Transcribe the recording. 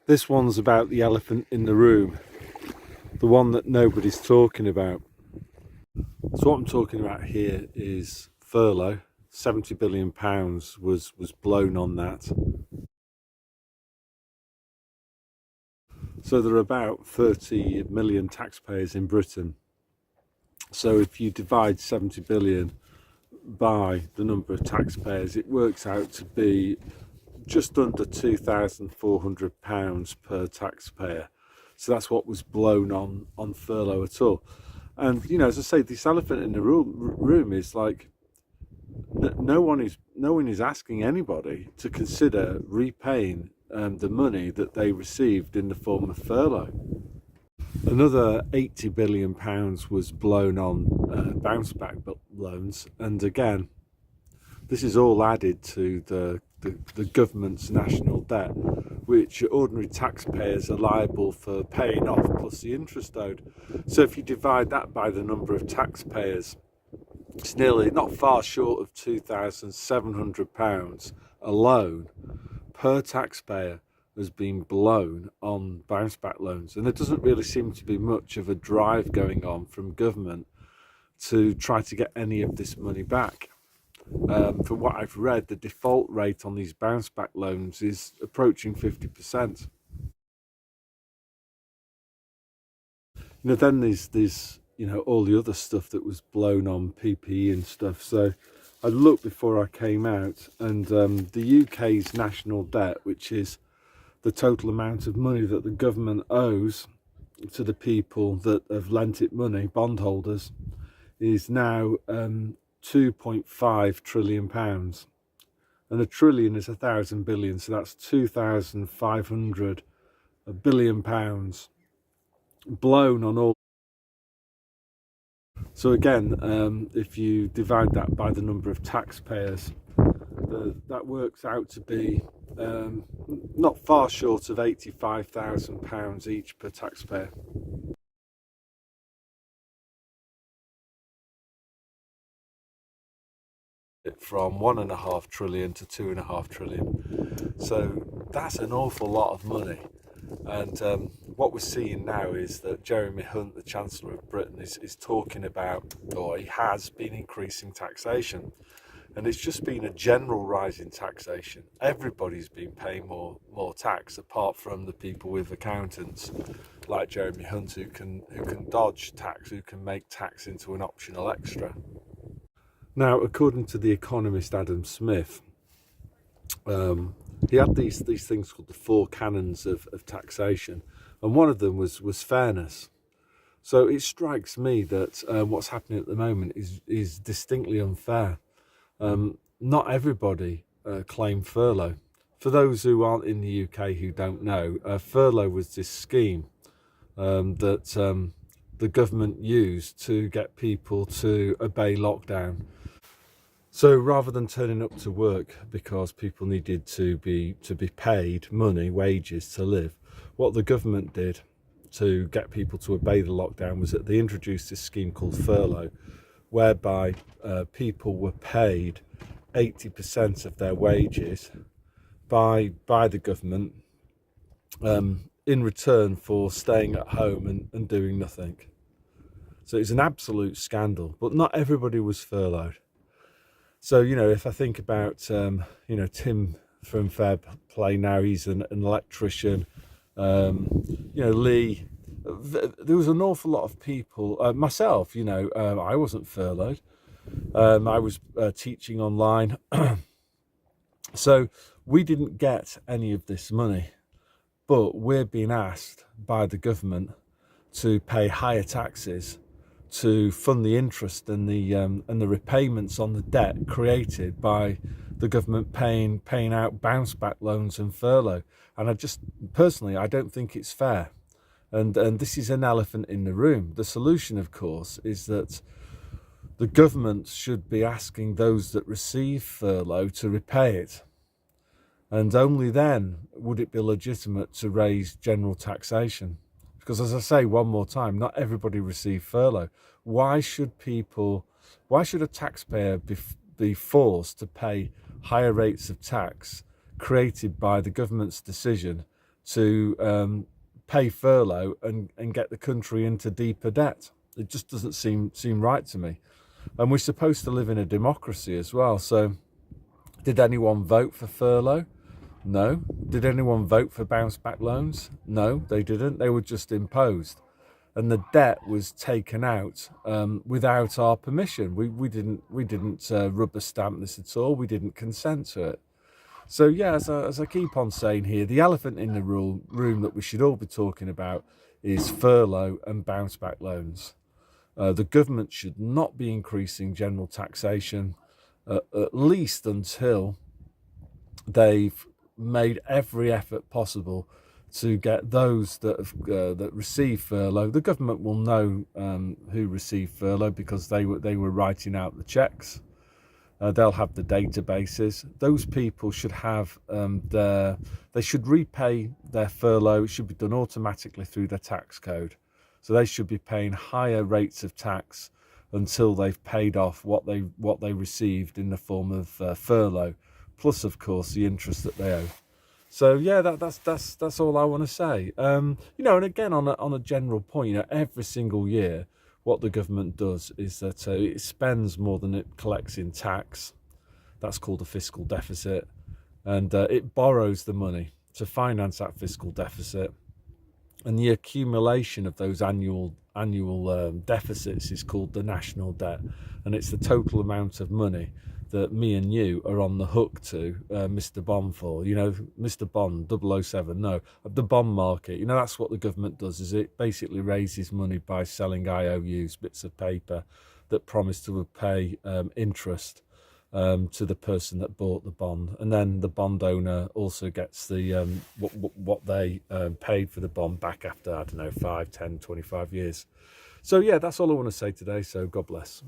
This one's about the elephant in the room, the one that nobody's talking about. So what I'm talking about here is furlough. £70 billion was blown on that. So there are about 30 million taxpayers in Britain. So if you divide 70 billion by the number of taxpayers, it works out to be just under £2,400 per taxpayer. So that's what was blown on furlough at all. And you know, as I say, this elephant in the room is like no one is asking anybody to consider repaying the money that they received in the form of furlough. Another £80 billion was blown on bounce back loans, and again, this is all added to the government's national debt, which ordinary taxpayers are liable for paying off plus the interest owed. So if you divide that by the number of taxpayers, it's nearly not far short of £2,700 alone per taxpayer has been blown on bounce back loans. And there doesn't really seem to be much of a drive going on from government to try to get any of this money back. From what I've read, the default rate on these bounce back loans is approaching 50%. Then there's all the other stuff that was blown on PPE and stuff. So I looked before I came out, and the UK's national debt, which is the total amount of money that the government owes to the people that have lent it money, bondholders, is now £2.5 trillion. And a trillion is 1,000 billion, so that's 2,500 billion pounds blown on all. So again, if you divide that by the number of taxpayers, that works out to be not far short of £85,000 each per taxpayer. From 1.5 trillion to 2.5 trillion. So that's an awful lot of money. And what we're seeing now is that Jeremy Hunt, the Chancellor of Britain, is talking about, or he has been increasing taxation. And it's just been a general rise in taxation. Everybody's been paying more tax, apart from the people with accountants like Jeremy Hunt, who can dodge tax, who can make tax into an optional extra. Now, according to the economist Adam Smith, he had these things called the four canons of taxation, and one of them was fairness. So it strikes me that what's happening at the moment is distinctly unfair. Not everybody claimed furlough. For those who aren't in the UK who don't know, furlough was this scheme that the government used to get people to obey lockdown. So rather than turning up to work because people needed to be paid money, wages to live, what the government did to get people to obey the lockdown was that they introduced this scheme called furlough, whereby people were paid 80% of their wages by the government in return for staying at home and doing nothing. So it's an absolute scandal, but not everybody was furloughed. So, if I think about, Tim from Fair Play now, he's an electrician, Lee, there was an awful lot of people, myself, I wasn't furloughed. I was teaching online. So we didn't get any of this money, but we're being asked by the government to pay higher taxes to fund the interest and the repayments on the debt created by the government paying out bounce back loans and furlough. And I don't think it's fair. And this is an elephant in the room. The solution, of course, is that the government should be asking those that receive furlough to repay it. And only then would it be legitimate to raise general taxation. Because, as I say one more time, not everybody received furlough. Why should a taxpayer be forced to pay higher rates of tax created by the government's decision to pay furlough and get the country into deeper debt. It just doesn't seem right to me. And we're supposed to live in a democracy as well. So did anyone vote for furlough? No. Did anyone vote for bounce back loans? No, they didn't. They were just imposed. And the debt was taken out without our permission. We didn't rubber stamp this at all. We didn't consent to it. So yeah, as I keep on saying here, the elephant in the room that we should all be talking about is furlough and bounce back loans. The government should not be increasing general taxation, at least until they've made every effort possible to get those that have that receive furlough. The government will know who received furlough because they were writing out the checks. They'll have the databases. Those people should have they should repay their furlough. It should be done automatically through their tax code. So they should be paying higher rates of tax until they've paid off what they received in the form of furlough, plus of course the interest that they owe. So yeah, that's all I want to say. And again, on a general point, every single year, what the government does is that it spends more than it collects in tax. That's called a fiscal deficit, and it borrows the money to finance that fiscal deficit. And the accumulation of those annual deficits is called the national debt, and it's the total amount of money that me and you are on the hook to Mr. Bond for. Mr. Bond 007. No, the bond market. That's what the government does. Is it basically raises money by selling IOUs, bits of paper that promise to pay interest to the person that bought the bond, and then the bond owner also gets the what they paid for the bond back after, I don't know, 5, 10, 25 years. So yeah, that's all I want to say today. So God bless.